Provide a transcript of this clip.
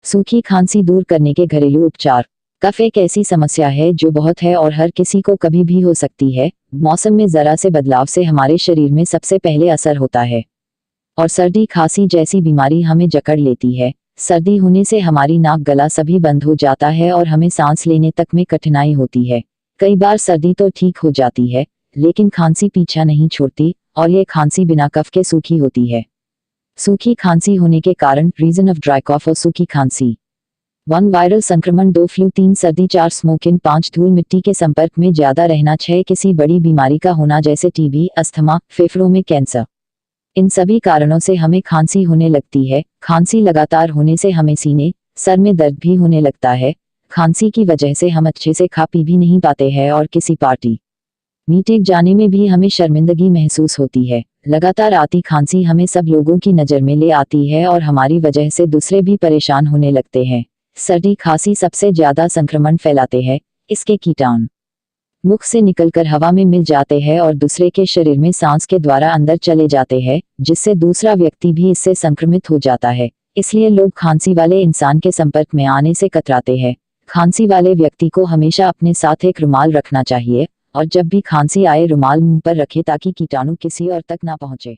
सूखी खांसी दूर करने के घरेलू उपचार। कफ एक ऐसी समस्या है जो बहुत है और हर किसी को कभी भी हो सकती है। मौसम में जरा से बदलाव से हमारे शरीर में सबसे पहले असर होता है और सर्दी खांसी जैसी बीमारी हमें जकड़ लेती है। सर्दी होने से हमारी नाक गला सभी बंद हो जाता है और हमें सांस लेने तक में कठिनाई होती है। कई बार सर्दी तो ठीक हो जाती है, लेकिन खांसी पीछा नहीं छोड़ती और ये खांसी बिना कफ के सूखी होती है। सूखी खांसी होने के कारण, रीजन ऑफ ड्राई कॉफ और सूखी खांसी। 1 वायरल संक्रमण, 2 फ्लू, 3 सर्दी, 4 स्मोकिंग, 5 धूल मिट्टी के संपर्क में ज्यादा रहना, 6 किसी बड़ी बीमारी का होना जैसे टीबी, अस्थमा, फेफड़ों में कैंसर। इन सभी कारणों से हमें खांसी होने लगती है। खांसी लगातार होने से हमें सीने, सर में दर्द भी होने लगता है। खांसी की वजह से हम अच्छे से खा पी भी नहीं पाते हैं और किसी पार्टी मीटिंग जाने में भी हमें शर्मिंदगी महसूस होती है। लगातार आती खांसी हमें सब लोगों की नज़र में ले आती है और हमारी वजह से दूसरे भी परेशान होने लगते हैं। सर्दी खांसी सबसे ज्यादा संक्रमण फैलाते हैं। इसके कीटाणु मुख से निकलकर हवा में मिल जाते हैं और दूसरे के शरीर में सांस के द्वारा अंदर चले जाते हैं, जिससे दूसरा व्यक्ति भी इससे संक्रमित हो जाता है। इसलिए लोग खांसी वाले इंसान के संपर्क में आने से कतराते हैं। खांसी वाले व्यक्ति को हमेशा अपने साथ एक रुमाल रखना चाहिए और जब भी खांसी आए रुमाल मुंह पर रखे ताकि कीटाणु किसी और तक ना पहुंचे।